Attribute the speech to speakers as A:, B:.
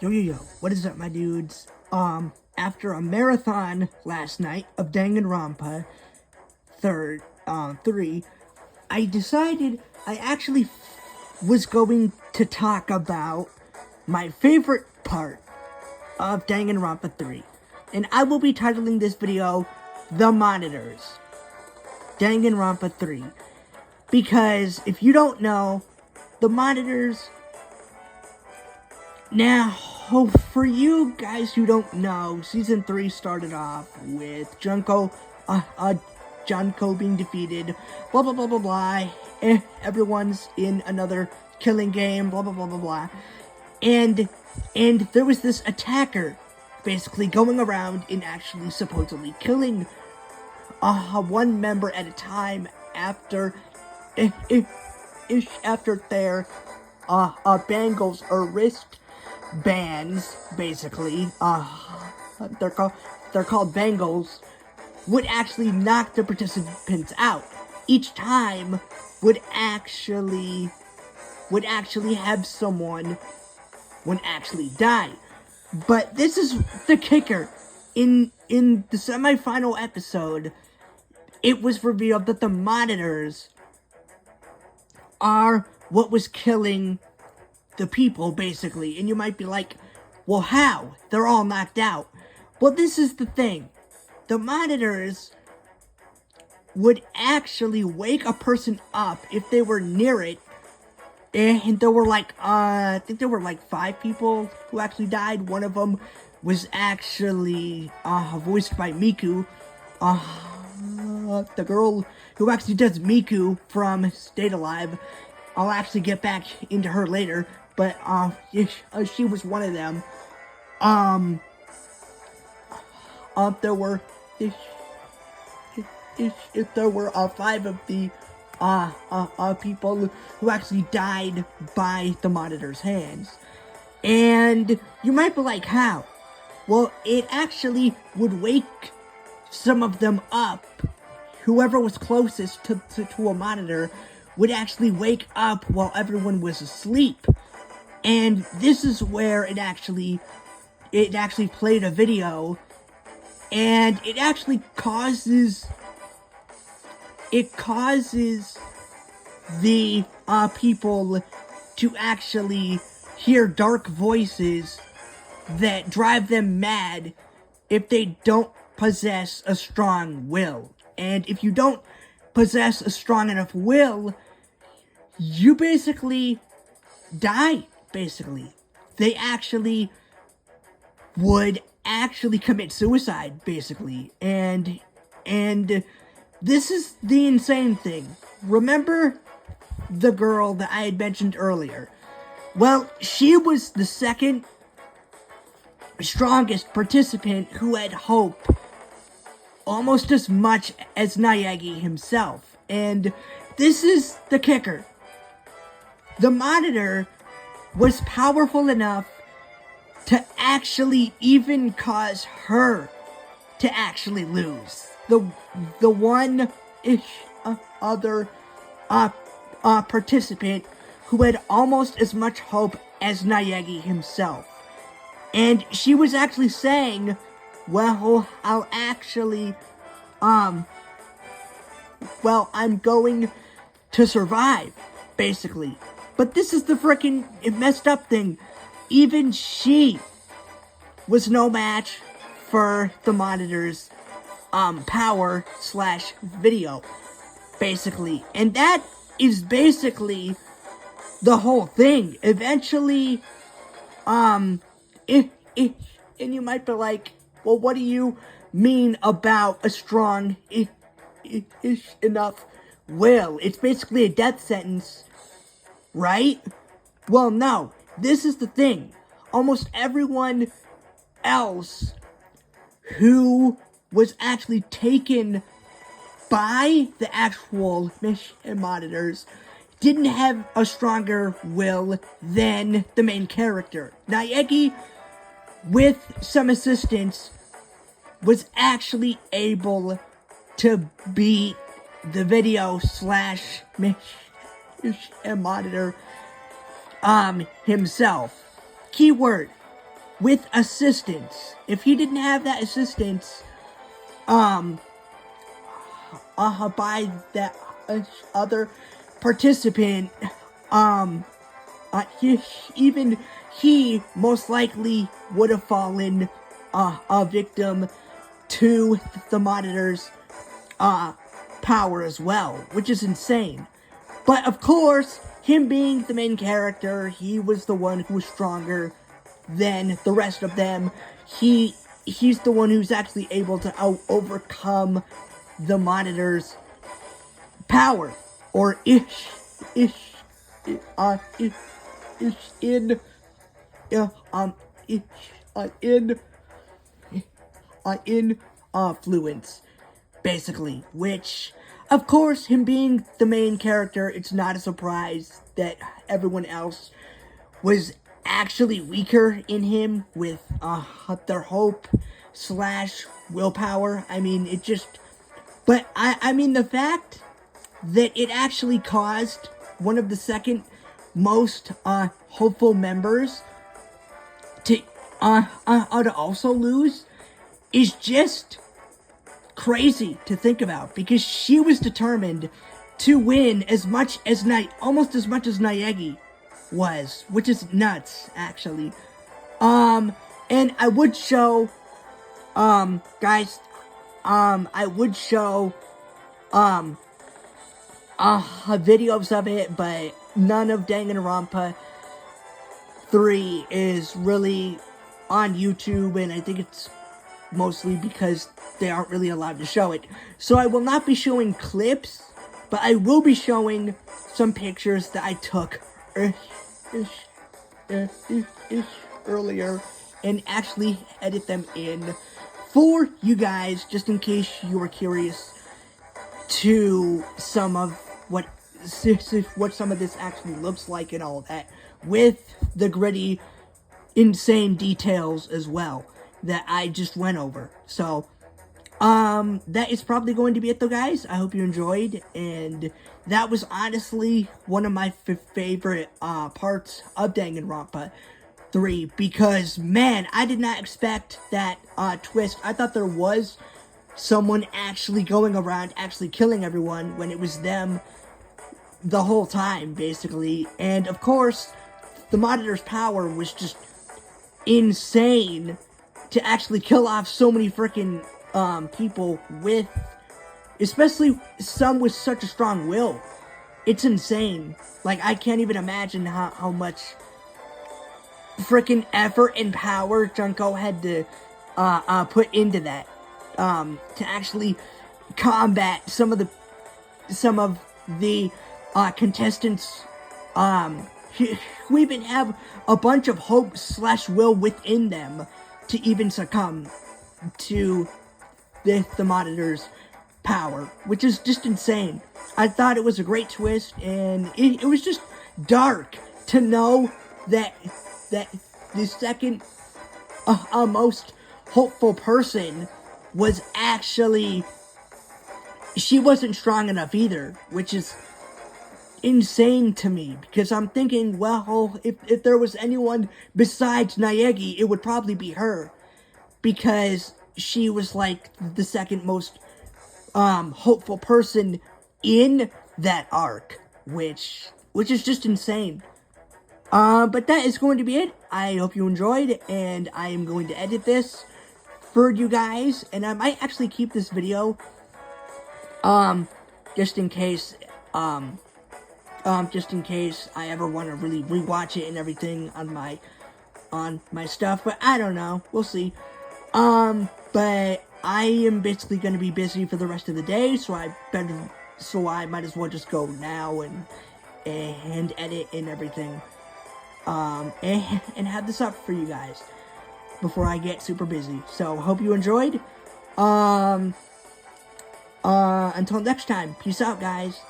A: Yo, what is up, my dudes? After a marathon last night of Danganronpa 3, I decided I actually was going to talk about my favorite part of Danganronpa 3. And I will be titling this video, The Monitors. Danganronpa 3. Because, if you don't know, The Monitors... Now, for you guys who don't know, Season 3 started off with Junko being defeated, blah blah blah blah blah, everyone's in another killing game, blah blah blah blah blah, and there was this attacker basically going around and actually supposedly killing one member at a time after their bangles or wrist bands, basically, they're called bangles, would actually knock the participants out. Each time would actually have someone would actually die. But this is the kicker. In the semi-final episode, it was revealed that the monitors are what was killing the people, basically. And you might be like, well, how? They're all knocked out. Well, this is the thing. The monitors would actually wake a person up if they were near it. And there were like, I think there were like 5 people who actually died. One of them was actually voiced by Miku. The girl who actually does Miku from Stayed Alive. I'll actually get back into her later. But, she was one of them. There were 5 of the, people who actually died by the monitor's hands. And you might be like, how? Well, it actually would wake some of them up. Whoever was closest to a monitor would actually wake up while everyone was asleep. And this is where it actually played a video, and it actually causes the people to actually hear dark voices that drive them mad if they don't possess a strong will. And if you don't possess a strong enough will, you basically die. Basically, they actually would commit suicide, basically, and this is the insane thing. Remember the girl that I had mentioned earlier? Well, she was the second strongest participant who had hope almost as much as Naegi himself, and this is the kicker. The monitor was powerful enough to actually even cause her to actually lose. The one other participant who had almost as much hope as Naegi himself. And she was actually saying, well, I'm going to survive, basically. But this is the freaking messed up thing. Even she was no match for the monitor's power / video, basically. And that is basically the whole thing. Eventually, and you might be like, well, what do you mean about a strong enough will? It's basically a death sentence, right? Well, no. This is the thing. Almost everyone else who was actually taken by the actual mission monitors didn't have a stronger will than the main character. Naegi, with some assistance, was actually able to beat the video / mission monitor himself. Keyword, with assistance. If he didn't have that assistance, by that other participant, he, even he most likely would have fallen a victim to the Monitors' power as well, which is insane. But of course, him being the main character, he was the one who was stronger than the rest of them. He's the one who's actually able to overcome the Monitors' power, or influence, basically. Which, of course, him being the main character, it's not a surprise that everyone else was actually weaker in him with their hope / willpower. I mean, it just... But, I mean, the fact that it actually caused one of the second most hopeful members to also lose is just crazy to think about, because she was determined to win almost as much as Naegi was, which is nuts, actually. And I would show, guys, I would show, videos of it, but none of Danganronpa 3 is really on YouTube, and I think it's mostly because they aren't really allowed to show it. So I will not be showing clips, but I will be showing some pictures that I took earlier and actually edit them in for you guys, just in case you were curious to some of what some of this actually looks like and all that, with the gritty, insane details as well that I just went over. So, that is probably going to be it though, guys. I hope you enjoyed, and that was honestly one of my favorite parts of Danganronpa 3, because, man, I did not expect that twist. I thought there was someone actually going around actually killing everyone when it was them the whole time, basically. And of course, the Monitor's power was just insane to actually kill off so many freaking people with, especially some with such a strong will. It's insane. Like, I can't even imagine how much freaking effort and power Junko had to put into that, to actually combat some of the contestants who even have a bunch of hope / will within them to even succumb to the Monitor's power, which is just insane. I thought it was a great twist, and it was just dark to know that the second most hopeful person was actually, she wasn't strong enough either, which is insane to me, because I'm thinking, well, if there was anyone besides Naegi, it would probably be her, because she was like the second most hopeful person in that arc, which is just insane. But that is going to be it. I hope you enjoyed, and I am going to edit this for you guys, and I might actually keep this video, just in case I ever want to really rewatch it and everything on my stuff, but I don't know, we'll see. But I am basically going to be busy for the rest of the day, so I might as well just go now and edit and everything, and have this up for you guys before I get super busy. So, hope you enjoyed. Until next time, peace out, guys.